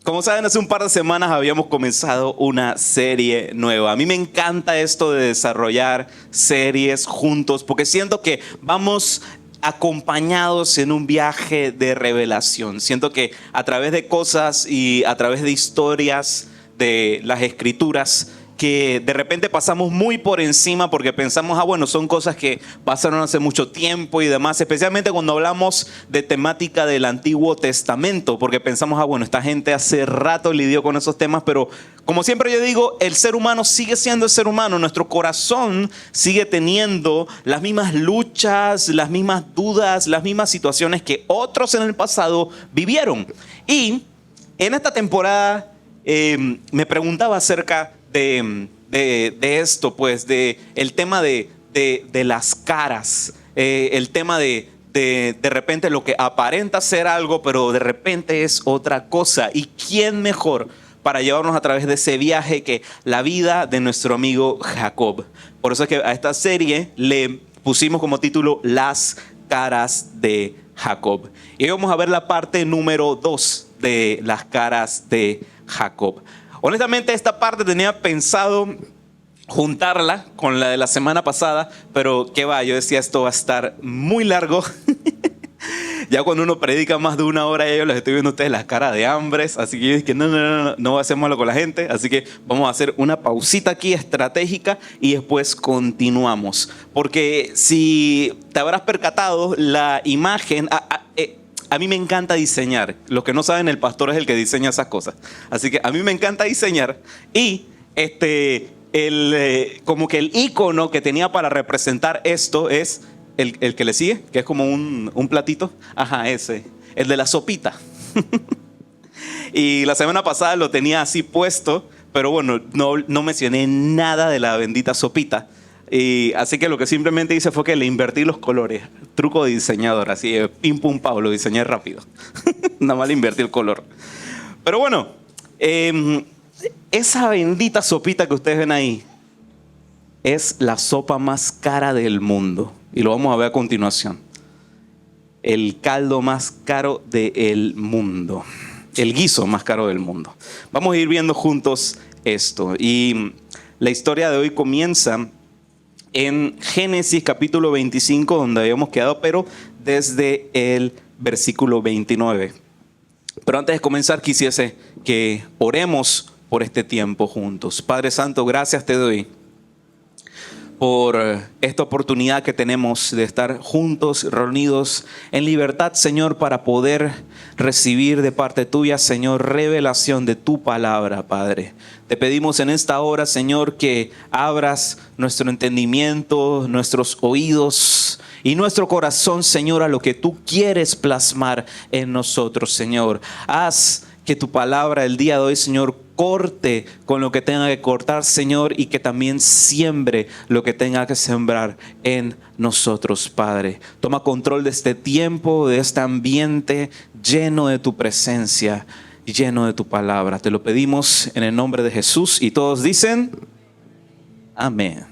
Como saben, hace un par de semanas habíamos comenzado una serie nueva. A mí me encanta esto de desarrollar series juntos porque siento que vamos acompañados en un viaje de revelación. Siento que a través de cosas y a través de historias de las escrituras que de repente pasamos muy por encima porque pensamos, bueno, son cosas que pasaron hace mucho tiempo y demás, especialmente cuando hablamos de temática del Antiguo Testamento, porque pensamos, bueno, esta gente hace rato lidió con esos temas, pero como siempre yo digo, el ser humano sigue siendo el ser humano, nuestro corazón sigue teniendo las mismas luchas, las mismas dudas, las mismas situaciones que otros en el pasado vivieron. Y en esta temporada me preguntaba acerca de esto, pues, de el tema de las caras, el tema de repente lo que aparenta ser algo, pero de repente es otra cosa. ¿Y quién mejor para llevarnos a través de ese viaje que la vida de nuestro amigo Jacob? Por eso es que a esta serie le pusimos como título Las caras de Jacob. Y hoy vamos a ver la parte número 2 de las caras de Jacob. Honestamente, esta parte tenía pensado juntarla con la de la semana pasada, pero qué va, yo decía esto va a estar muy largo. Ya cuando uno predica más de una hora, ya yo les estoy viendo a ustedes las caras de hambres, así que yo dije, no voy a hacer malo con la gente, así que vamos a hacer una pausita aquí estratégica y después continuamos. Porque si te habrás percatado, la imagen... A mí me encanta diseñar. Los que no saben, el pastor es el que diseña esas cosas. Así que a mí me encanta diseñar. Y como que el icono que tenía para representar esto es el que le sigue, que es como un platito. Ajá, ese. El de la sopita. Y la semana pasada lo tenía así puesto, pero bueno, no mencioné nada de la bendita sopita. Y así que lo que simplemente hice fue que le invertí los colores. Truco de diseñador, así de pim pum pau, lo diseñé rápido. Nada más le invertí el color. Pero bueno, esa bendita sopita que ustedes ven ahí es la sopa más cara del mundo. Y lo vamos a ver a continuación. El caldo más caro del mundo. El guiso más caro del mundo. Vamos a ir viendo juntos esto. Y la historia de hoy comienza en Génesis capítulo 25, donde habíamos quedado, pero desde el versículo 29. Pero antes de comenzar, quisiese que oremos por este tiempo juntos. Padre Santo, gracias te doy por esta oportunidad que tenemos de estar juntos, reunidos en libertad, Señor, para poder recibir de parte tuya, Señor, revelación de tu palabra, Padre. Te pedimos en esta hora, Señor, que abras nuestro entendimiento, nuestros oídos y nuestro corazón, Señor, a lo que tú quieres plasmar en nosotros, Señor. Haz que tu palabra el día de hoy, Señor, corte con lo que tenga que cortar, Señor, y que también siembre lo que tenga que sembrar en nosotros, Padre. Toma control de este tiempo, de este ambiente lleno de tu presencia, lleno de tu palabra. Te lo pedimos en el nombre de Jesús y todos dicen amén.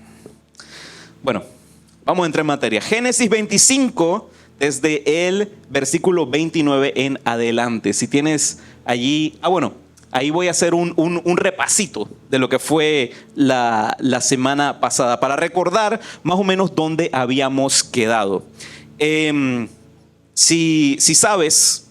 Bueno, vamos a entrar en materia. Génesis 25, desde el versículo 29 en adelante. Si tienes allí, ahí voy a hacer un repasito de lo que fue la semana pasada para recordar más o menos dónde habíamos quedado. Si sabes,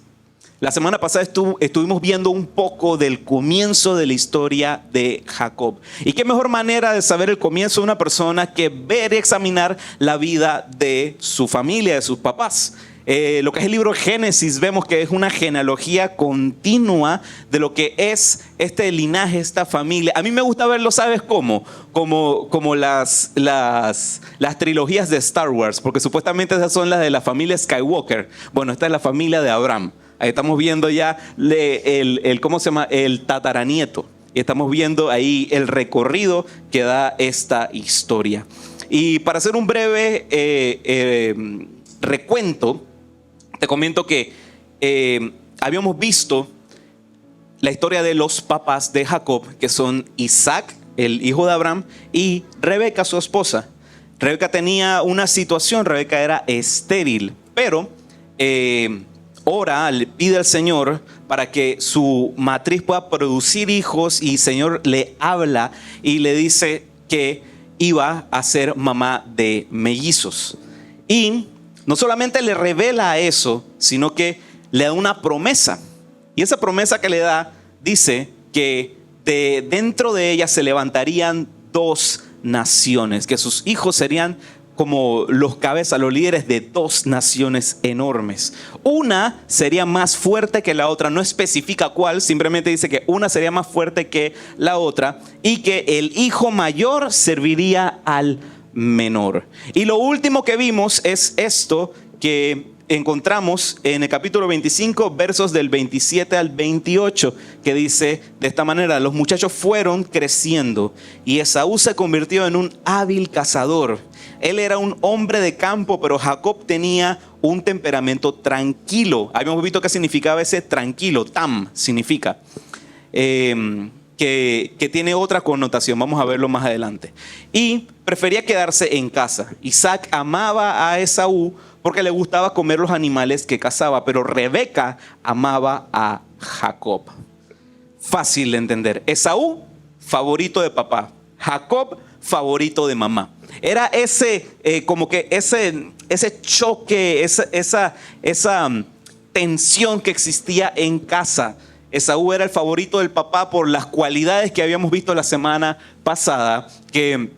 la semana pasada estuvimos viendo un poco del comienzo de la historia de Jacob. Y qué mejor manera de saber el comienzo de una persona que ver y examinar la vida de su familia, de sus papás. Lo que es el libro Génesis, vemos que es una genealogía continua de lo que es este linaje, esta familia. A mí me gusta verlo, ¿sabes cómo? Como las trilogías de Star Wars, porque supuestamente esas son las de la familia Skywalker. Bueno, esta es la familia de Abraham. Ahí estamos viendo ya el tataranieto. Y estamos viendo ahí el recorrido que da esta historia. Y para hacer un breve recuento, te comento que habíamos visto la historia de los papás de Jacob, que son Isaac, el hijo de Abraham, y Rebeca, su esposa. Rebeca tenía una situación, Rebeca era estéril, pero ora, le pide al Señor para que su matriz pueda producir hijos y el Señor le habla y le dice que iba a ser mamá de mellizos. Y no solamente le revela eso, sino que le da una promesa. Y esa promesa que le da dice que dentro de ella se levantarían dos naciones, que sus hijos serían como los cabezas, los líderes de dos naciones enormes. Una sería más fuerte que la otra, no especifica cuál, simplemente dice que una sería más fuerte que la otra y que el hijo mayor serviría al menor. Y lo último que vimos es esto que encontramos en el capítulo 25, versos del 27 al 28, que dice de esta manera: los muchachos fueron creciendo y Esaú se convirtió en un hábil cazador. Él era un hombre de campo, pero Jacob tenía un temperamento tranquilo. Habíamos visto qué significaba ese tranquilo. Tam significa que tiene otra connotación. Vamos a verlo más adelante. Y prefería quedarse en casa. Isaac amaba a Esaú porque le gustaba comer los animales que cazaba, pero Rebeca amaba a Jacob. Fácil de entender. Esaú, favorito de papá. Jacob, favorito de mamá. Era ese choque, esa tensión que existía en casa. Esaú era el favorito del papá por las cualidades que habíamos visto la semana pasada, que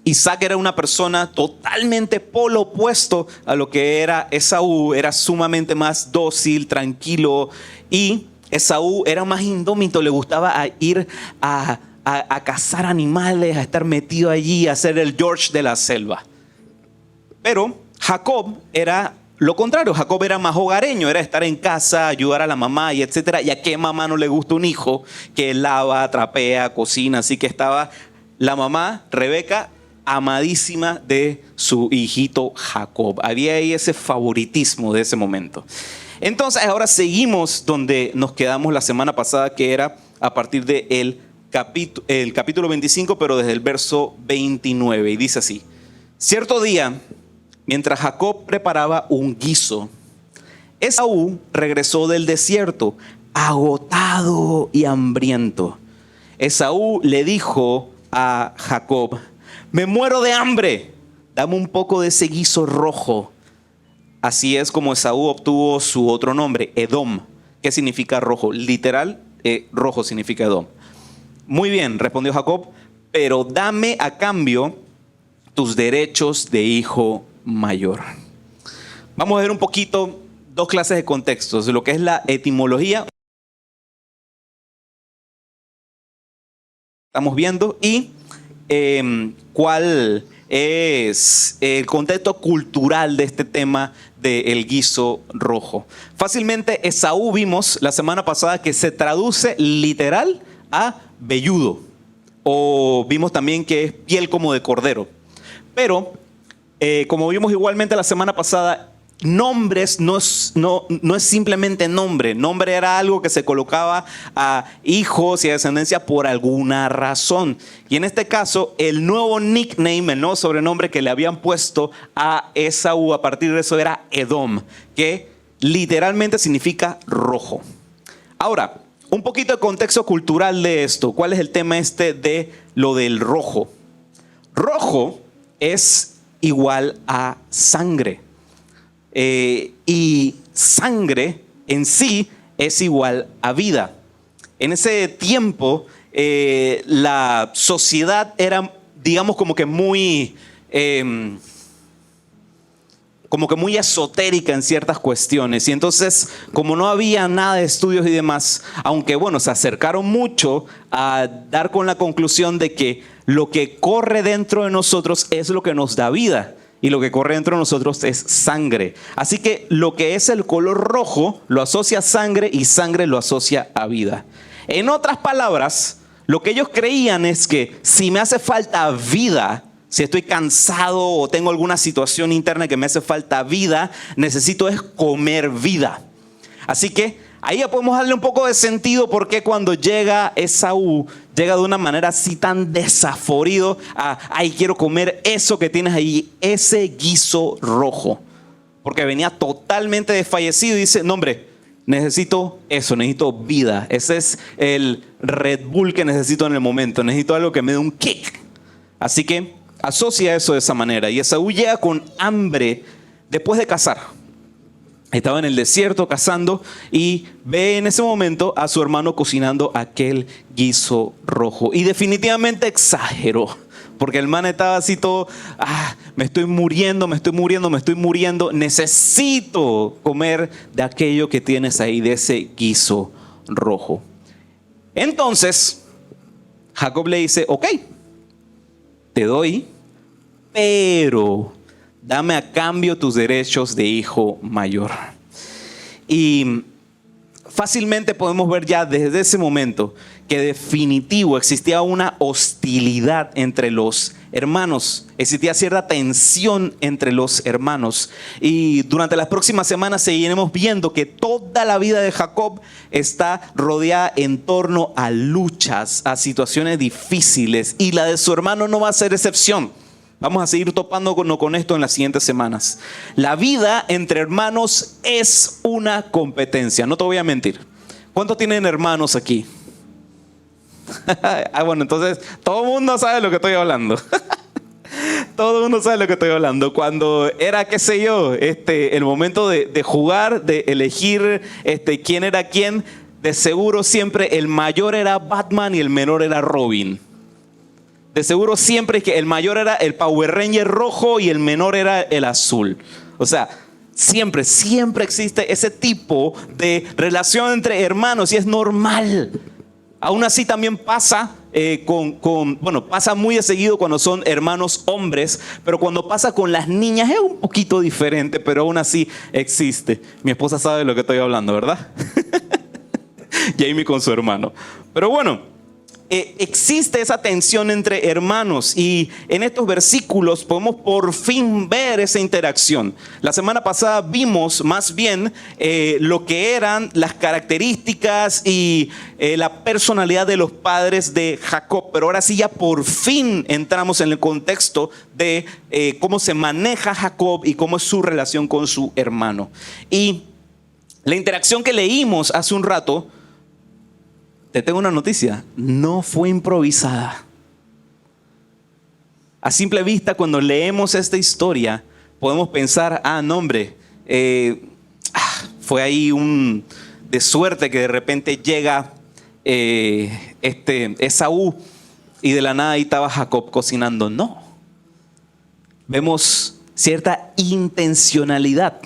Isaac era una persona totalmente polo opuesto a lo que era Esaú. Era sumamente más dócil, tranquilo, y Esaú era más indómito, le gustaba ir a cazar animales, a estar metido allí, a ser el George de la selva. Pero Jacob era lo contrario. Jacob era más hogareño, era estar en casa, ayudar a la mamá y etcétera. ¿Y a qué mamá no le gusta un hijo que lava, trapea, cocina? Así que estaba la mamá, Rebeca, amadísima de su hijito Jacob. Había ahí ese favoritismo de ese momento. Entonces ahora seguimos donde nos quedamos la semana pasada, que era a partir del capítulo 25, pero desde el verso 29. Y dice así: cierto día, mientras Jacob preparaba un guiso, Esaú regresó del desierto, agotado y hambriento. Esaú le dijo a Jacob: me muero de hambre, dame un poco de ese guiso rojo. Así es como Esaú obtuvo su otro nombre, Edom. ¿Qué significa rojo? Literal, rojo significa Edom. Muy bien, respondió Jacob, pero dame a cambio tus derechos de hijo mayor. Vamos a ver un poquito dos clases de contextos, lo que es la etimología, estamos viendo, y cuál es el contexto cultural de este tema del guiso rojo. Fácilmente Esaú vimos la semana pasada que se traduce literal a velludo, o vimos también que es piel como de cordero. Pero como vimos igualmente la semana pasada, nombres no es simplemente nombre. Nombre era algo que se colocaba a hijos y a descendencia por alguna razón. Y en este caso, el nuevo nickname, el nuevo sobrenombre que le habían puesto a Esaú a partir de eso era Edom, que literalmente significa rojo. Ahora, un poquito de contexto cultural de esto. ¿Cuál es el tema de lo del rojo? Rojo es igual a sangre. Y sangre en sí es igual a vida. En ese tiempo la sociedad era, digamos, como que muy esotérica en ciertas cuestiones. Y entonces, como no había nada de estudios y demás, aunque bueno, se acercaron mucho a dar con la conclusión de que lo que corre dentro de nosotros es lo que nos da vida. Y lo que corre dentro de nosotros es sangre. Así que lo que es el color rojo lo asocia a sangre y sangre lo asocia a vida. En otras palabras, lo que ellos creían es que si me hace falta vida, si estoy cansado o tengo alguna situación interna que me hace falta vida, necesito es comer vida. Así que ahí ya podemos darle un poco de sentido porque cuando llega Esaú, llega de una manera así tan desaforido a, ay, quiero comer eso que tienes ahí, ese guiso rojo. porque venía totalmente desfallecido y dice, no hombre, necesito eso, necesito vida. Ese es el Red Bull que necesito en el momento. Necesito algo que me dé un kick. Así que asocia eso de esa manera. Y Esaú llega con hambre después de cazar. Estaba en el desierto cazando y ve en ese momento a su hermano cocinando aquel guiso rojo. Y definitivamente exageró. Porque el man estaba así todo, me estoy muriendo. Necesito comer de aquello que tienes ahí, de ese guiso rojo. Entonces, Jacob le dice, ok, te doy, pero dame a cambio tus derechos de hijo mayor. Y fácilmente podemos ver ya desde ese momento que definitivo existía una hostilidad entre los hermanos. Existía cierta tensión entre los hermanos. Y durante las próximas semanas seguiremos viendo que toda la vida de Jacob está rodeada en torno a luchas, a situaciones difíciles. Y la de su hermano no va a ser excepción. Vamos a seguir topándonos con esto en las siguientes semanas. La vida entre hermanos es una competencia, no te voy a mentir. ¿Cuántos tienen hermanos aquí? Bueno, entonces todo el mundo sabe lo que estoy hablando. Todo el mundo sabe lo que estoy hablando. Cuando era, qué sé yo, el momento de jugar, de elegir quién era quién, de seguro siempre el mayor era Batman y el menor era Robin. De seguro siempre que el mayor era el Power Ranger rojo y el menor era el azul. O sea, siempre existe ese tipo de relación entre hermanos y es normal. Aún así también pasa pasa muy de seguido cuando son hermanos hombres, pero cuando pasa con las niñas es un poquito diferente, pero aún así existe. Mi esposa sabe de lo que estoy hablando, ¿verdad? Jamie con su hermano. Pero bueno, existe esa tensión entre hermanos y en estos versículos podemos por fin ver esa interacción. La semana pasada vimos más bien lo que eran las características y la personalidad de los padres de Jacob, pero ahora sí ya por fin entramos en el contexto de cómo se maneja Jacob y cómo es su relación con su hermano. Y la interacción que leímos hace un rato, te tengo una noticia, no fue improvisada. A simple vista, cuando leemos esta historia, podemos pensar, no hombre, fue ahí de suerte que de repente llega Esaú y de la nada ahí estaba Jacob cocinando. No, vemos cierta intencionalidad.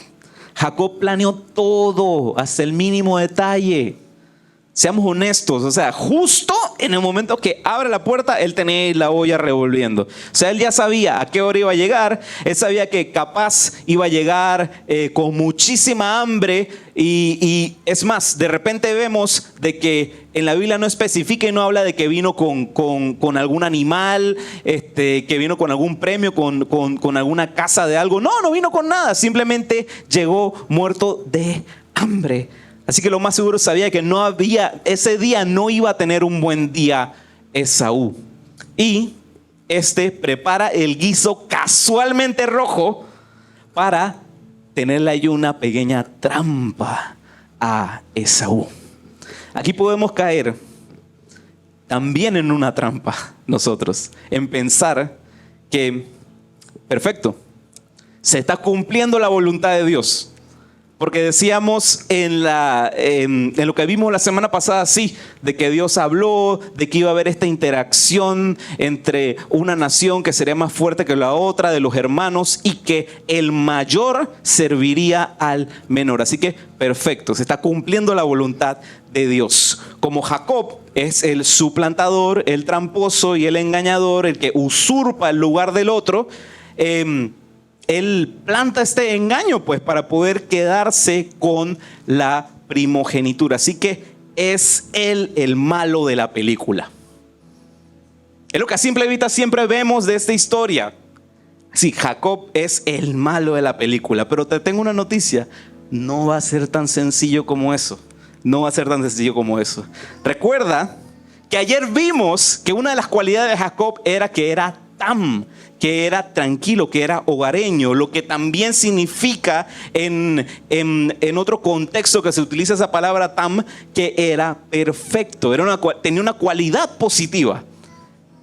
Jacob planeó todo hasta el mínimo detalle. Seamos honestos, o sea, justo en el momento que abre la puerta, él tenía la olla revolviendo. O sea, él ya sabía a qué hora iba a llegar, él sabía que capaz iba a llegar con muchísima hambre y es más, de repente vemos de que en la Biblia no especifica y no habla de que vino con algún animal, que vino con algún premio, con alguna casa de algo. No vino con nada, simplemente llegó muerto de hambre. Así que lo más seguro sabía que ese día no iba a tener un buen día Esaú. Y prepara el guiso casualmente rojo para tenerle ahí una pequeña trampa a Esaú. Aquí podemos caer también en una trampa nosotros, en pensar que, perfecto, se está cumpliendo la voluntad de Dios. Porque decíamos en lo que vimos la semana pasada, sí, de que Dios habló, de que iba a haber esta interacción entre una nación que sería más fuerte que la otra, de los hermanos, y que el mayor serviría al menor. Así que perfecto, se está cumpliendo la voluntad de Dios. Como Jacob es el suplantador, el tramposo y el engañador, el que usurpa el lugar del otro, él planta este engaño pues para poder quedarse con la primogenitura. Así que es él el malo de la película. Es lo que a simple vista siempre vemos de esta historia. Sí, Jacob es el malo de la película, pero te tengo una noticia, no va a ser tan sencillo como eso. No va a ser tan sencillo como eso. Recuerda que ayer vimos que una de las cualidades de Jacob era que era tam, que era tranquilo, que era hogareño, lo que también significa en otro contexto que se utiliza esa palabra tam, que era perfecto, tenía una cualidad positiva.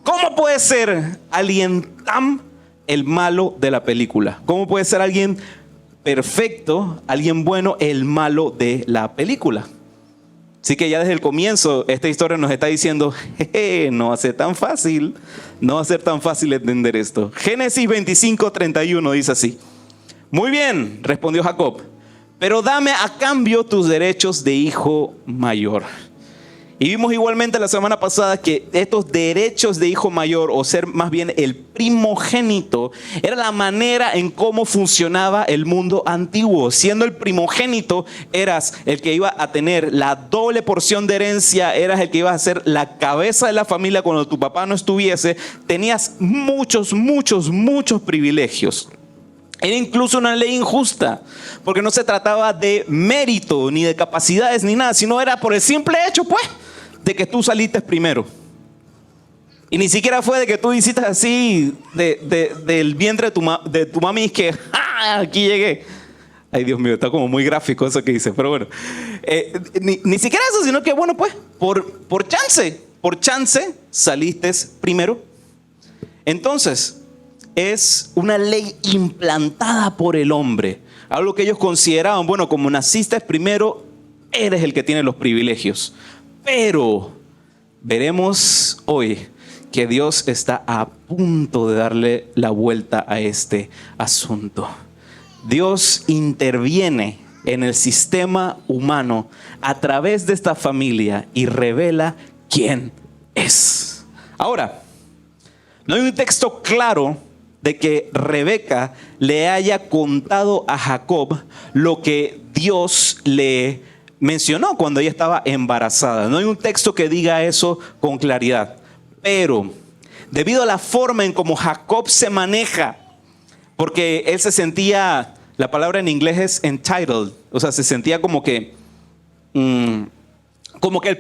¿Cómo puede ser alguien tam el malo de la película? ¿Cómo puede ser alguien perfecto, alguien bueno, el malo de la película? Así que ya desde el comienzo esta historia nos está diciendo, no va a ser tan fácil, no va a ser tan fácil entender esto. Génesis 25:31 dice así: muy bien, respondió Jacob, pero dame a cambio tus derechos de hijo mayor. Y vimos igualmente la semana pasada que estos derechos de hijo mayor, o ser más bien el primogénito, era la manera en cómo funcionaba el mundo antiguo. Siendo el primogénito, eras el que iba a tener la doble porción de herencia, eras el que iba a ser la cabeza de la familia cuando tu papá no estuviese. Tenías muchos privilegios. Era incluso una ley injusta, porque no se trataba de mérito, ni de capacidades, ni nada, sino era por el simple hecho, pues, de que tú saliste primero. Y ni siquiera fue de que tú hiciste así del vientre de tu mami y que aquí llegué. Ay, Dios mío, está como muy gráfico eso que dice, pero bueno. Ni siquiera eso, sino que bueno, pues, por chance saliste primero. Entonces, es una ley implantada por el hombre. Algo que ellos consideraban, bueno, como naciste primero, eres el que tiene los privilegios. Pero veremos hoy que Dios está a punto de darle la vuelta a este asunto. Dios interviene en el sistema humano a través de esta familia y revela quién es. Ahora, no hay un texto claro de que Rebeca le haya contado a Jacob lo que Dios le mencionó cuando ella estaba embarazada. No hay un texto que diga eso con claridad. Pero debido a la forma en cómo Jacob se maneja, porque él se sentía, la palabra en inglés es entitled, o sea, se sentía como que el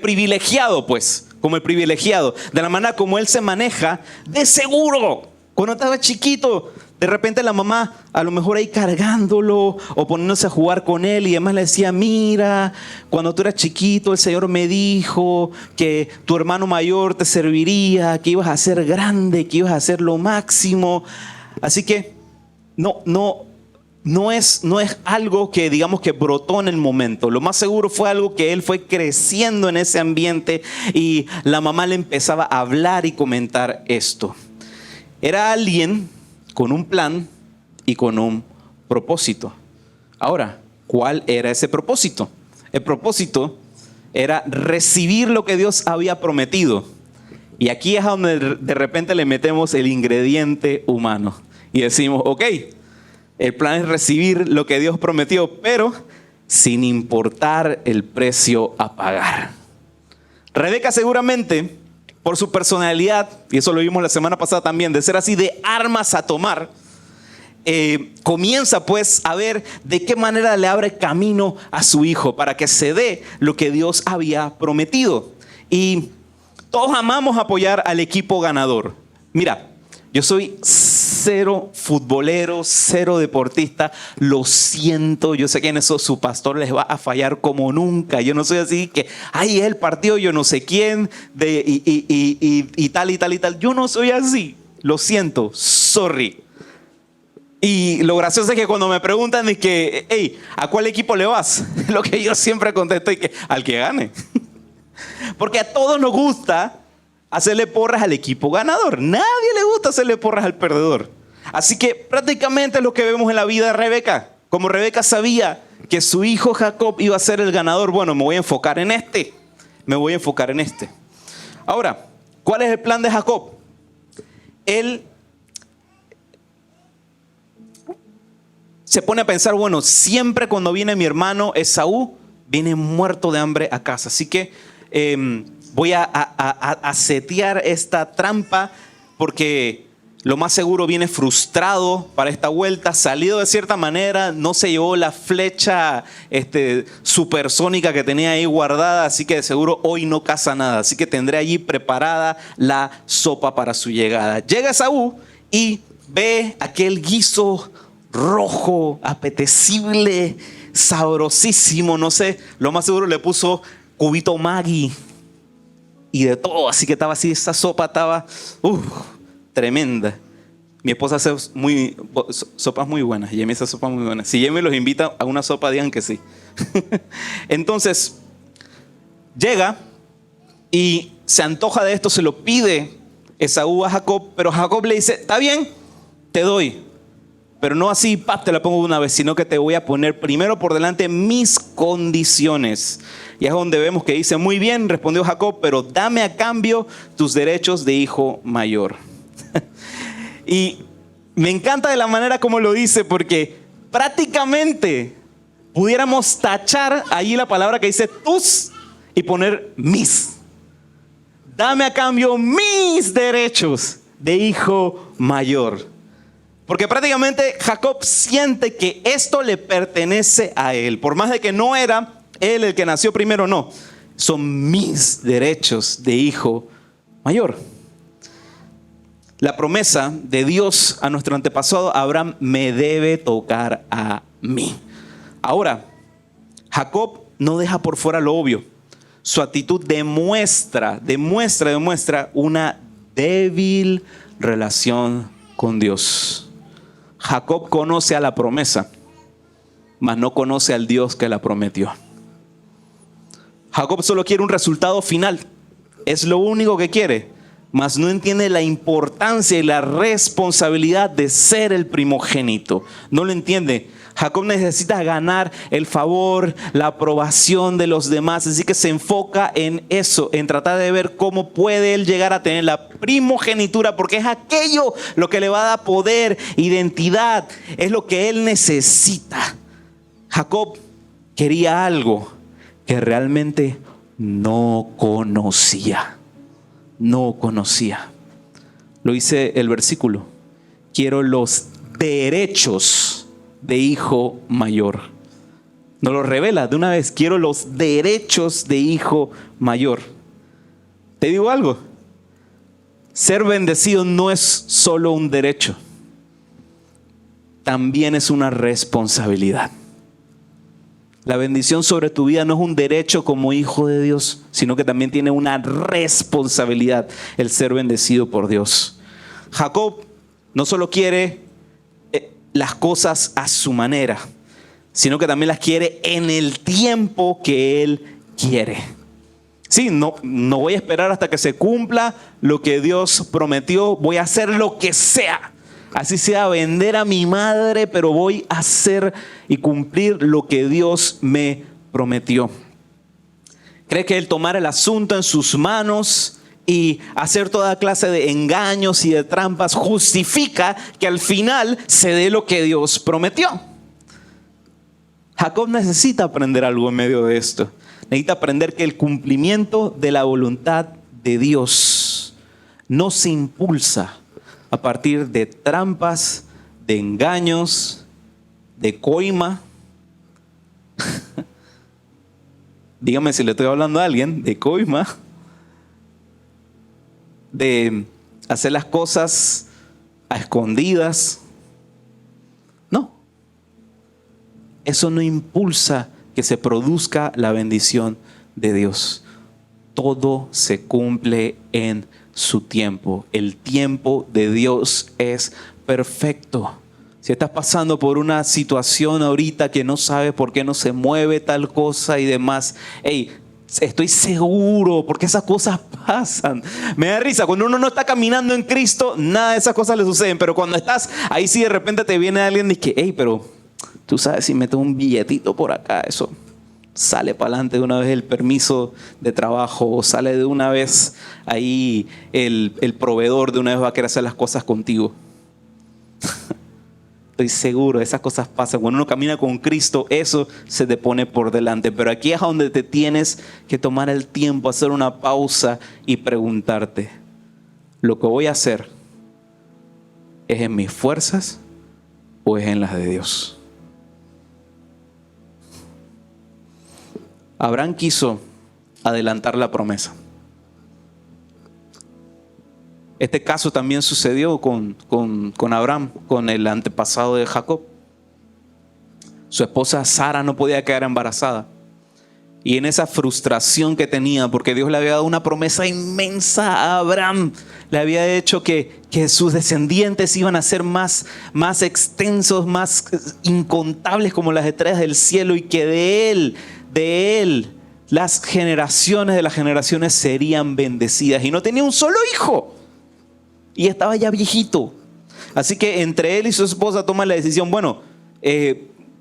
privilegiado, pues, como el privilegiado. De la manera como él se maneja, de seguro, cuando estaba chiquito, de repente la mamá a lo mejor ahí cargándolo o poniéndose a jugar con él, y además le decía, mira, cuando tú eras chiquito el Señor me dijo que tu hermano mayor te serviría, que ibas a ser grande, que ibas a ser lo máximo. Así que no es algo que digamos que brotó en el momento. Lo más seguro fue algo que él fue creciendo en ese ambiente y la mamá le empezaba a hablar y comentar esto. Era alguien con un plan y con un propósito. Ahora, ¿cuál era ese propósito? El propósito era recibir lo que Dios había prometido. Y aquí es donde de repente le metemos el ingrediente humano y decimos, ok, el plan es recibir lo que Dios prometió, pero sin importar el precio a pagar. Rebeca seguramente, por su personalidad, y eso lo vimos la semana pasada también, de ser así de armas a tomar, comienza pues a ver de qué manera le abre camino a su hijo para que se dé lo que Dios había prometido. Y todos amamos apoyar al equipo ganador. Mira, yo soy cero futbolero, cero deportista. Lo siento, yo sé que en eso su pastor les va a fallar como nunca. Yo no soy así que, ay, el partido yo no sé quién y tal. Yo no soy así. Lo siento, sorry. Y lo gracioso es que cuando me preguntan es que, hey, ¿a cuál equipo le vas? Lo que yo siempre contesto es que al que gane. Porque a todos nos gusta hacerle porras al equipo ganador. Nadie le gusta hacerle porras al perdedor. Así que prácticamente es lo que vemos en la vida de Rebeca. Como Rebeca sabía que su hijo Jacob iba a ser el ganador, bueno, me voy a enfocar en este. Ahora, ¿cuál es el plan de Jacob? Él se pone a pensar, bueno, siempre cuando viene mi hermano Esaú, viene muerto de hambre a casa. Así que voy a setear esta trampa porque lo más seguro viene frustrado para esta vuelta, salido de cierta manera, no se llevó la flecha supersónica que tenía ahí guardada, así que de seguro hoy no caza nada, así que tendré allí preparada la sopa para su llegada. Llega Esaú y ve aquel guiso rojo, apetecible, sabrosísimo, no sé, lo más seguro le puso cubito Maggi y de todo, así que estaba así, esa sopa estaba tremenda. Mi esposa hace sopas muy buenas, Jamie hace sopas muy buenas. Si Jamie los invita a una sopa, digan que sí. Entonces, llega y se antoja de esto, se lo pide Esaú a Jacob, pero Jacob le dice, está bien, te doy, pero no así, te la pongo de una vez, sino que te voy a poner primero por delante mis condiciones. Y es donde vemos que dice, muy bien, respondió Jacob, pero dame a cambio tus derechos de hijo mayor. Y me encanta de la manera como lo dice, porque prácticamente pudiéramos tachar allí la palabra que dice tus y poner mis. Dame a cambio mis derechos de hijo mayor. Porque prácticamente Jacob siente que esto le pertenece a él. Por más de que no era él el que nació primero, no. Son mis derechos de hijo mayor. La promesa de Dios a nuestro antepasado Abraham me debe tocar a mí. Ahora, Jacob no deja por fuera lo obvio. Su actitud demuestra una débil relación con Dios. Jacob conoce a la promesa, mas no conoce al Dios que la prometió. Jacob solo quiere un resultado final. Es lo único que quiere, mas no entiende la importancia y la responsabilidad de ser el primogénito. No lo entiende. Jacob necesita ganar el favor, la aprobación de los demás. Así que se enfoca en eso, en tratar de ver cómo puede él llegar a tener la primogenitura, porque es aquello lo que le va a dar poder, identidad, es lo que él necesita. Jacob quería algo que realmente no conocía. No conocía. Lo dice el versículo. Quiero los derechos de hijo mayor. Nos lo revela de una vez. Quiero los derechos de hijo mayor. Te digo algo. Ser bendecido no es solo un derecho. También es una responsabilidad. La bendición sobre tu vida no es un derecho como hijo de Dios, sino que también tiene una responsabilidad el ser bendecido por Dios. Jacob no solo quiere las cosas a su manera, sino que también las quiere en el tiempo que él quiere. Sí, no voy a esperar hasta que se cumpla lo que Dios prometió, voy a hacer lo que sea. Así sea vender a mi madre, pero voy a hacer y cumplir lo que Dios me prometió. Cree que el tomar el asunto en sus manos y hacer toda clase de engaños y de trampas justifica que al final se dé lo que Dios prometió. Jacob necesita aprender algo en medio de esto. Necesita aprender que el cumplimiento de la voluntad de Dios no se impulsa a partir de trampas, de engaños, de coima. Dígame si le estoy hablando a alguien, de coima, de hacer las cosas a escondidas. No. Eso no impulsa que se produzca la bendición de Dios. Todo se cumple en su tiempo. El tiempo de Dios es perfecto. Si estás pasando por una situación ahorita que no sabes por qué no se mueve tal cosa y demás, estoy seguro, porque esas cosas pasan. Me da risa, cuando uno no está caminando en Cristo, nada de esas cosas le suceden, pero cuando estás ahí, sí de repente te viene alguien y dice, pero tú sabes, si metes un billetito por acá, eso sale para adelante de una vez el permiso de trabajo, o sale de una vez ahí el proveedor de una vez va a querer hacer las cosas contigo. Estoy seguro, esas cosas pasan. Cuando uno camina con Cristo, eso se te pone por delante. Pero aquí es donde te tienes que tomar el tiempo, hacer una pausa y preguntarte, ¿lo que voy a hacer ¿Es en mis fuerzas o es en las de Dios? Abraham quiso adelantar la promesa. Este caso también sucedió con Abraham, con el antepasado de Jacob. Su esposa Sara no podía quedar embarazada. Y en esa frustración que tenía, porque Dios le había dado una promesa inmensa a Abraham, le había hecho que sus descendientes iban a ser más extensos, más incontables como las estrellas del cielo, y que de él, las generaciones de las generaciones serían bendecidas. Y no tenía un solo hijo. Y estaba ya viejito. Así que entre él y su esposa toman la decisión, bueno,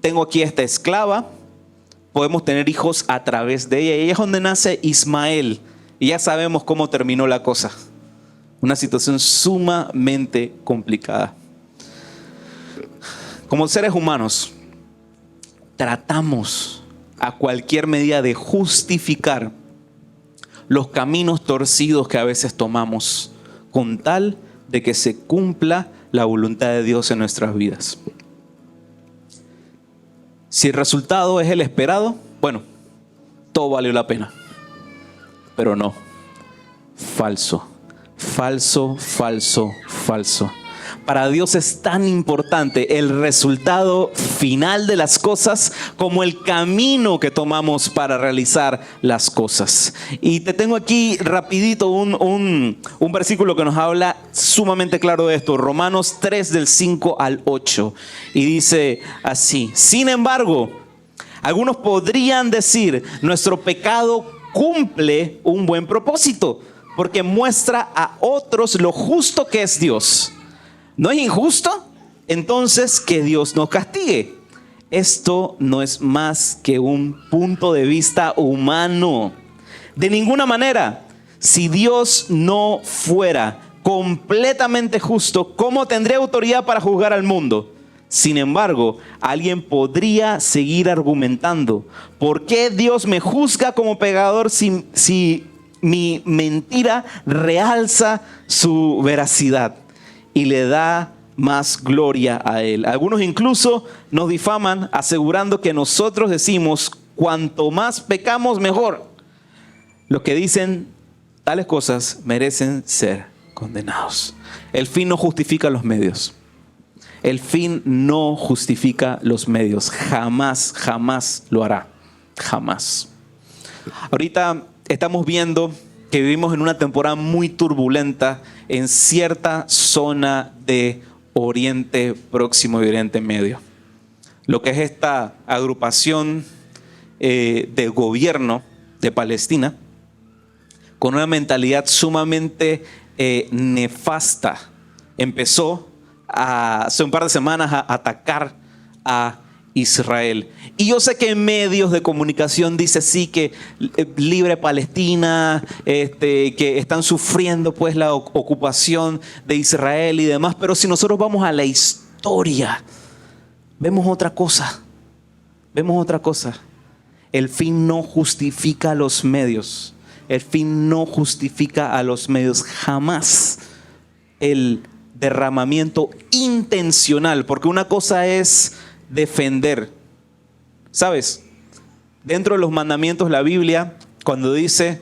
tengo aquí esta esclava, podemos tener hijos a través de ella. Y ahí es donde nace Ismael. Y ya sabemos cómo terminó la cosa. Una situación sumamente complicada. Como seres humanos, tratamos a cualquier medida de justificar los caminos torcidos que a veces tomamos, con tal de que se cumpla la voluntad de Dios en nuestras vidas. Si el resultado es el esperado, bueno, todo valió la pena. Pero no. Falso. Falso, falso, falso. Para Dios es tan importante el resultado final de las cosas como el camino que tomamos para realizar las cosas. Y te tengo aquí rapidito un versículo que nos habla sumamente claro de esto. Romanos 3 del 5 al 8. Y dice así: sin embargo, algunos podrían decir, nuestro pecado cumple un buen propósito, porque muestra a otros lo justo que es Dios. ¿No es injusto? Entonces que Dios nos castigue. Esto no es más que un punto de vista humano. De ninguna manera, si Dios no fuera completamente justo, ¿cómo tendría autoridad para juzgar al mundo? Sin embargo, alguien podría seguir argumentando: ¿por qué Dios me juzga como pecador si mi mentira realza su veracidad y le da más gloria a Él? Algunos incluso nos difaman asegurando que nosotros decimos: cuanto más pecamos, mejor. Los que dicen tales cosas merecen ser condenados. El fin no justifica los medios. El fin no justifica los medios. Jamás, jamás lo hará. Jamás. Ahorita estamos viendo que vivimos en una temporada muy turbulenta en cierta zona de Oriente Próximo y Oriente Medio. Lo que es esta agrupación de gobierno de Palestina, con una mentalidad sumamente nefasta, empezó hace un par de semanas a atacar a Israel. Y yo sé que en medios de comunicación dice sí que libre Palestina, que están sufriendo pues la ocupación de Israel y demás, pero si nosotros vamos a la historia, vemos otra cosa. Vemos otra cosa. El fin no justifica los medios. El fin no justifica a los medios. Jamás. El derramamiento intencional, porque una cosa es defender. ¿Sabes? Dentro de los mandamientos, la Biblia, cuando dice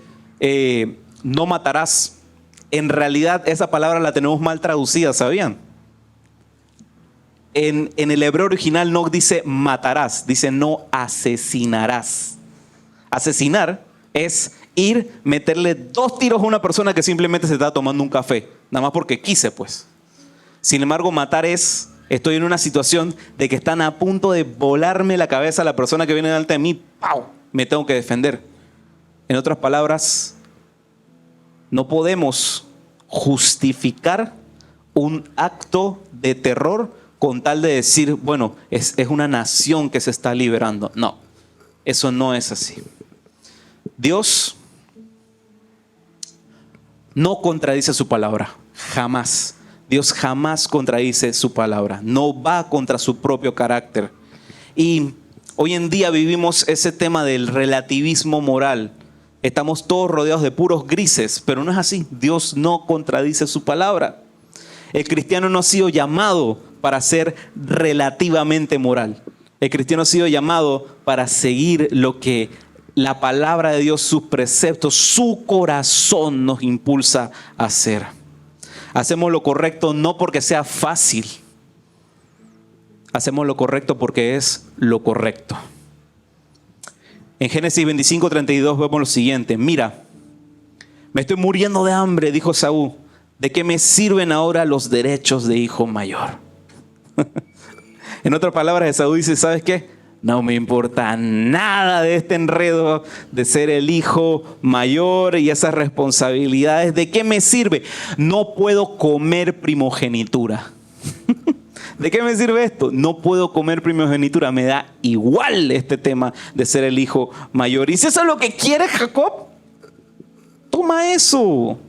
no matarás, en realidad esa palabra la tenemos mal traducida, ¿sabían? En el hebreo original no dice matarás, dice no asesinarás. Asesinar es ir, meterle 2 tiros a una persona que simplemente se está tomando un café, nada más porque quise, pues. Sin embargo, matar es: estoy en una situación de que están a punto de volarme la cabeza a la persona que viene delante de mí. ¡Pau! Me tengo que defender. En otras palabras, no podemos justificar un acto de terror con tal de decir, bueno, es una nación que se está liberando. No, eso no es así. Dios no contradice su palabra, jamás. Dios jamás contradice su palabra, no va contra su propio carácter. Y hoy en día vivimos ese tema del relativismo moral. Estamos todos rodeados de puros grises, pero no es así. Dios no contradice su palabra. El cristiano no ha sido llamado para ser relativamente moral. El cristiano ha sido llamado para seguir lo que la palabra de Dios, sus preceptos, su corazón nos impulsa a hacer. Hacemos lo correcto no porque sea fácil. Hacemos lo correcto porque es lo correcto. En Génesis 25:32 vemos lo siguiente. Mira, me estoy muriendo de hambre, dijo Esaú. ¿De qué me sirven ahora los derechos de hijo mayor? En otras palabras, Esaú dice, ¿sabes qué? No me importa nada de este enredo de ser el hijo mayor y esas responsabilidades. ¿De qué me sirve? No puedo comer primogenitura. ¿De qué me sirve esto? No puedo comer primogenitura. Me da igual este tema de ser el hijo mayor. Y si eso es lo que quiere Jacob, toma eso.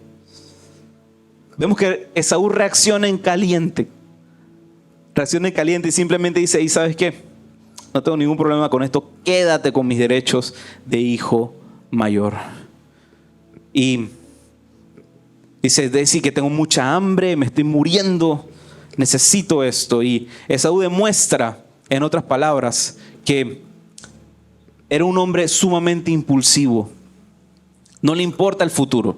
Vemos que Esaú reacciona en caliente. Reacciona en caliente y simplemente dice, ¿y sabes qué? No tengo ningún problema con esto. Quédate con mis derechos de hijo mayor. Y dice, decir que tengo mucha hambre, me estoy muriendo, necesito esto. Y Esaú demuestra, en otras palabras, que era un hombre sumamente impulsivo. No le importa el futuro.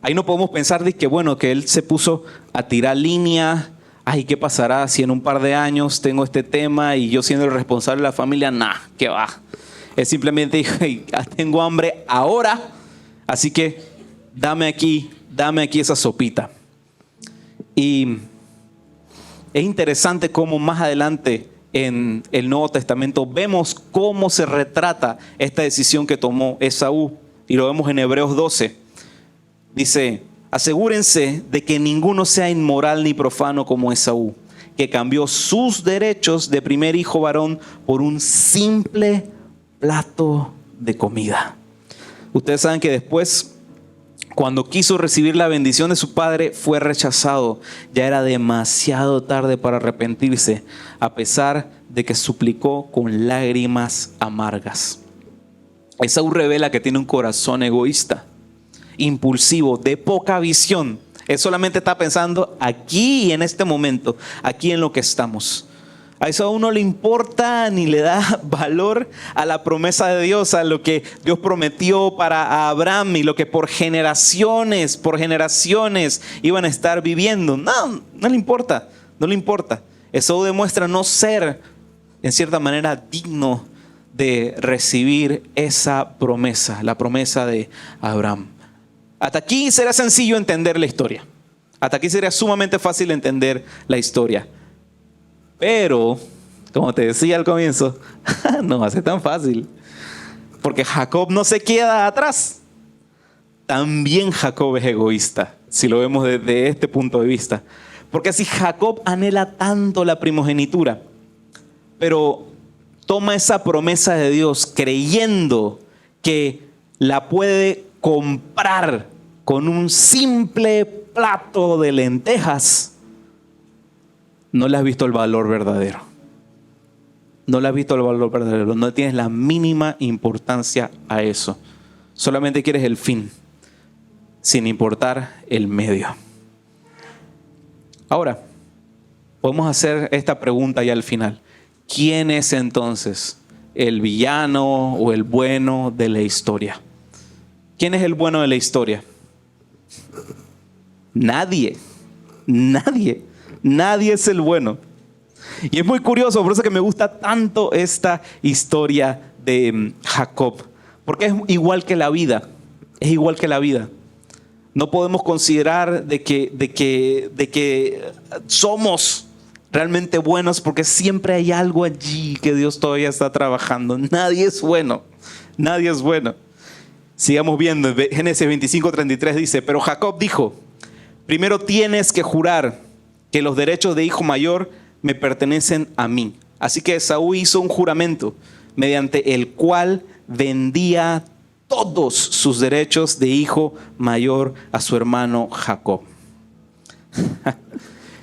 Ahí no podemos pensar de que, bueno, que él se puso a tirar línea. Ay, ¿qué pasará si en un par de años tengo este tema y yo siendo el responsable de la familia? Nah, ¿qué va? Él simplemente dijo, hey, tengo hambre ahora, así que dame aquí esa sopita. Y es interesante cómo más adelante en el Nuevo Testamento vemos cómo se retrata esta decisión que tomó Esaú. Y lo vemos en Hebreos 12. Dice, asegúrense de que ninguno sea inmoral ni profano como Esaú, que cambió sus derechos de primer hijo varón por un simple plato de comida. Ustedes saben que después, cuando quiso recibir la bendición de su padre, fue rechazado. Ya era demasiado tarde para arrepentirse, a pesar de que suplicó con lágrimas amargas. Esaú revela que tiene un corazón egoísta, impulsivo, de poca visión. Él solamente está pensando aquí y en este momento, aquí en lo que estamos. A Esaú no le importa ni le da valor a la promesa de Dios, a lo que Dios prometió para Abraham y lo que por generaciones iban a estar viviendo. No le importa, no le importa. Esaú demuestra no ser, en cierta manera, digno de recibir esa promesa, la promesa de Abraham. Hasta aquí será sencillo entender la historia. Hasta aquí sería sumamente fácil entender la historia. Pero, como te decía al comienzo, no va a ser tan fácil. Porque Jacob no se queda atrás. También Jacob es egoísta, si lo vemos desde este punto de vista. Porque si Jacob anhela tanto la primogenitura, pero toma esa promesa de Dios creyendo que la puede comprar con un simple plato de lentejas, no le has visto el valor verdadero. No le has visto el valor verdadero. No tienes la mínima importancia a eso. Solamente quieres el fin, sin importar el medio. Ahora, podemos hacer esta pregunta ya al final. ¿Quién es entonces el villano o el bueno de la historia? ¿Quién es el bueno de la historia? Nadie es el bueno. Y es muy curioso, por eso que me gusta tanto esta historia de Jacob, porque es igual que la vida, No podemos considerar de que somos realmente buenos, porque siempre hay algo allí que Dios todavía está trabajando. Nadie es bueno. Sigamos viendo, Génesis 25:33 dice, pero Jacob dijo, primero tienes que jurar que los derechos de hijo mayor me pertenecen a mí. Así que Esaú hizo un juramento mediante el cual vendía todos sus derechos de hijo mayor a su hermano Jacob.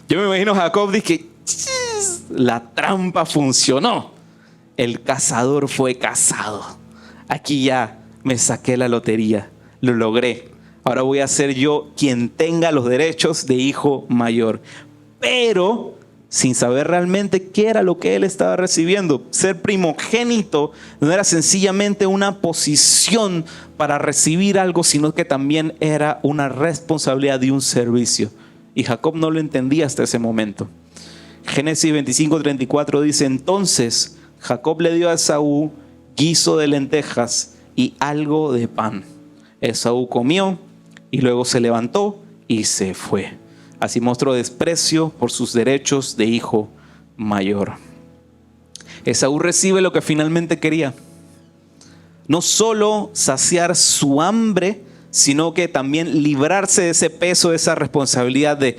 Yo me imagino a Jacob, dije, la trampa funcionó. El cazador fue cazado. Aquí ya me saqué la lotería, lo logré. Ahora voy a ser yo quien tenga los derechos de hijo mayor. Pero sin saber realmente qué era lo que él estaba recibiendo. Ser primogénito no era sencillamente una posición para recibir algo, sino que también era una responsabilidad de un servicio. Y Jacob no lo entendía hasta ese momento. Génesis 25:34 dice: entonces Jacob le dio a Esaú guiso de lentejas y algo de pan. Esaú comió y luego se levantó y se fue. Así mostró desprecio por sus derechos de hijo mayor. Esaú recibe lo que finalmente quería. No solo saciar su hambre, sino que también librarse de ese peso, de esa responsabilidad de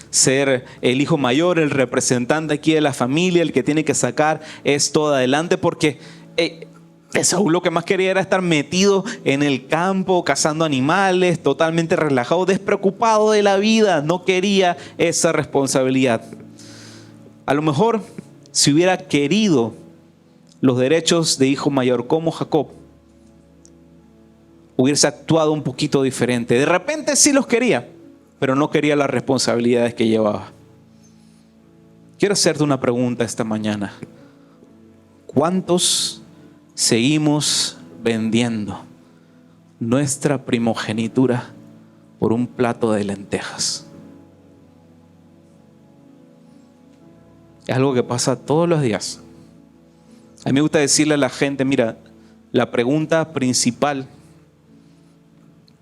ser el hijo mayor, el representante aquí de la familia, el que tiene que sacar esto adelante, porque Esaú lo que más quería era estar metido en el campo, cazando animales, totalmente relajado, despreocupado de la vida. No quería esa responsabilidad. A lo mejor, si hubiera querido los derechos de hijo mayor como Jacob, hubiese actuado un poquito diferente. De repente sí los quería, pero no quería las responsabilidades que llevaba. Quiero hacerte una pregunta esta mañana. ¿Cuántos seguimos vendiendo nuestra primogenitura por un plato de lentejas? Es algo que pasa todos los días. A mí me gusta decirle a la gente, mira, la pregunta principal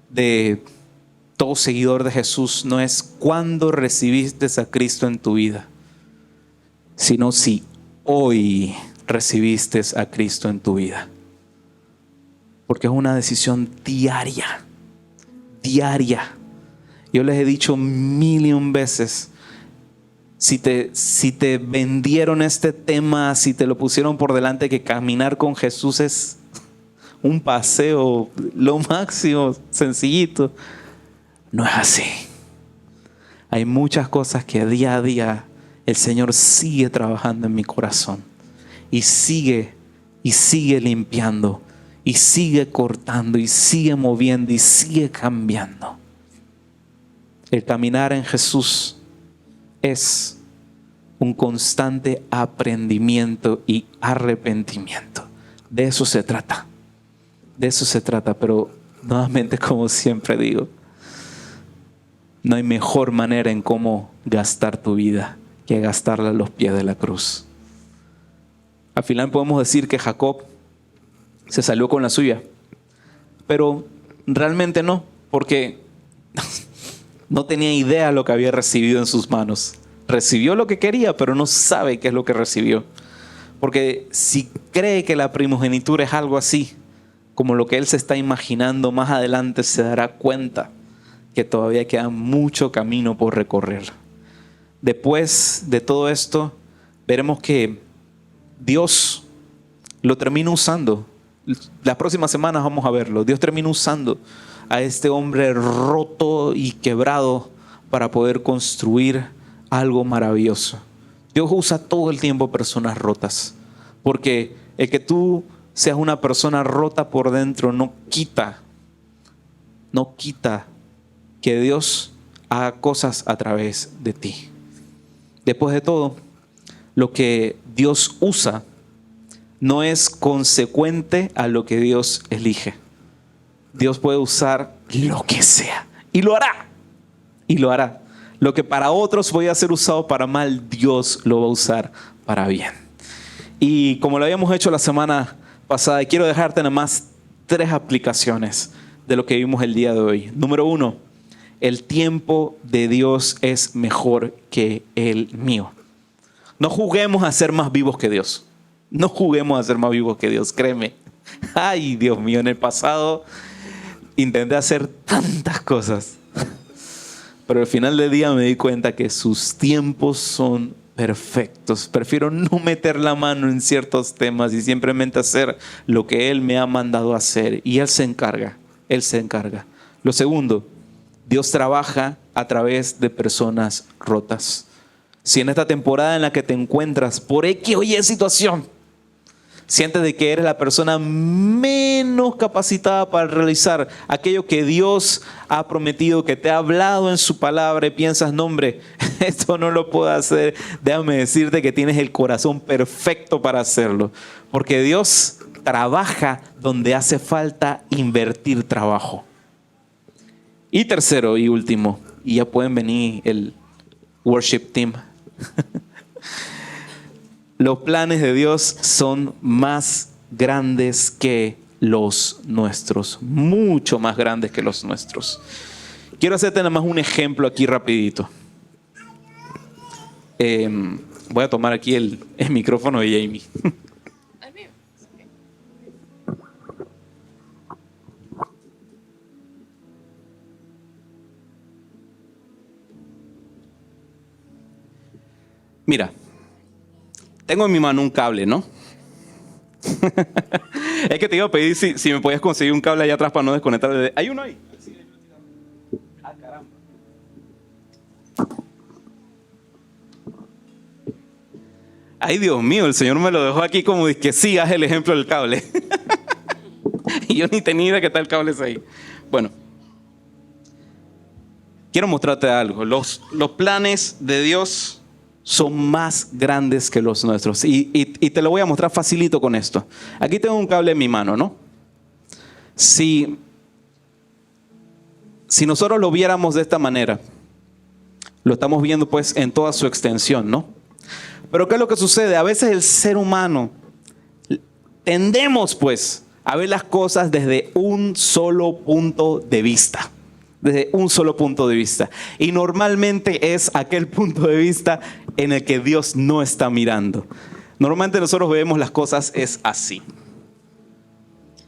de todo seguidor de Jesús no es cuándo recibiste a Cristo en tu vida, sino si hoy recibiste a Cristo en tu vida. Porque es una decisión diaria. Yo les he dicho 1,000,000 veces, si te vendieron este tema, si te lo pusieron por delante, que caminar con Jesús es un paseo, lo máximo, sencillito, no es así. Hay muchas cosas que día a día el Señor sigue trabajando en mi corazón. Y sigue limpiando, y sigue cortando, y sigue moviendo, y sigue cambiando. El caminar en Jesús es un constante aprendimiento y arrepentimiento. De eso se trata. Pero nuevamente, como siempre digo, no hay mejor manera en cómo gastar tu vida que gastarla a los pies de la cruz. Al final podemos decir que Jacob se salió con la suya, pero realmente no, porque no tenía idea de lo que había recibido en sus manos. Recibió lo que quería, pero no sabe qué es lo que recibió. Porque si cree que la primogenitura es algo así, como lo que él se está imaginando, más adelante se dará cuenta que todavía queda mucho camino por recorrer. Después de todo esto, veremos que Dios lo termina usando. Las próximas semanas vamos a verlo. Dios termina usando a este hombre roto y quebrado para poder construir algo maravilloso. Dios usa todo el tiempo personas rotas, porque el que tú seas una persona rota por dentro no quita que Dios haga cosas a través de ti. Después de todo, lo que Dios usa no es consecuente a lo que Dios elige. Dios puede usar lo que sea y lo hará. Lo que para otros voy a ser usado para mal, Dios lo va a usar para bien. Y como lo habíamos hecho la semana pasada, quiero dejarte nada más 3 aplicaciones de lo que vimos el día de hoy. Número 1, el tiempo de Dios es mejor que el mío. No juguemos a ser más vivos que Dios. No juguemos a ser más vivos que Dios, créeme. Ay, Dios mío, en el pasado intenté hacer tantas cosas, pero al final del día me di cuenta que sus tiempos son perfectos. Prefiero no meter la mano en ciertos temas y simplemente hacer lo que Él me ha mandado a hacer. Y Él se encarga. Lo segundo, Dios trabaja a través de personas rotas. Si en esta temporada en la que te encuentras, por X o Y situación, Sientes de que eres la persona menos capacitada para realizar aquello que Dios ha prometido, que te ha hablado en su palabra y piensas, no hombre, esto no lo puedo hacer. Déjame decirte que tienes el corazón perfecto para hacerlo. Porque Dios trabaja donde hace falta invertir trabajo. Y tercero y último, y ya pueden venir el worship team. Los planes de Dios son más grandes que los nuestros, mucho más grandes que los nuestros. Quiero hacerte nada más un ejemplo aquí rapidito. Voy a tomar aquí el micrófono de Jamie. Mira, tengo en mi mano un cable, ¿no? Es que te iba a pedir si me podías conseguir un cable allá atrás para no desconectar. ¿Hay uno ahí? Ah, caramba. Ay, Dios mío, el Señor me lo dejó aquí como que sí, haz el ejemplo del cable. Y yo ni tenía idea que tal cable es ahí. Bueno, quiero mostrarte algo. Los planes de Dios son más grandes que los nuestros. Y te lo voy a mostrar facilito con esto. Aquí tengo un cable en mi mano, ¿no? Si nosotros lo viéramos de esta manera, lo estamos viendo pues en toda su extensión, ¿no? Pero ¿qué es lo que sucede? A veces el ser humano tendemos pues a ver las cosas desde un solo punto de vista. Desde un solo punto de vista. Y normalmente es aquel punto de vista en el que Dios no está mirando. Normalmente nosotros vemos las cosas es así.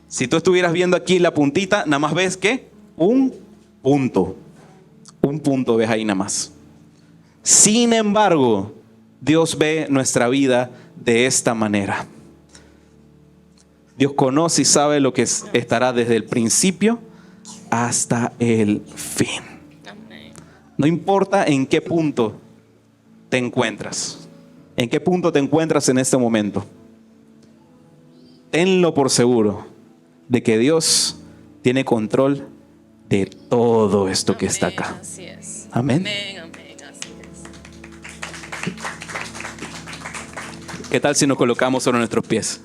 Si tú estuvieras viendo aquí la puntita, nada más ves que un punto. Un punto ves ahí nada más. Sin embargo, Dios ve nuestra vida de esta manera. Dios conoce y sabe lo que estará desde el principio hasta el fin. No importa en qué punto te encuentras. ¿En qué punto te encuentras en este momento? Tenlo por seguro de que Dios tiene control de todo esto que está acá. Así es. Amén. Amén, así es. ¿Qué tal si nos colocamos sobre nuestros pies?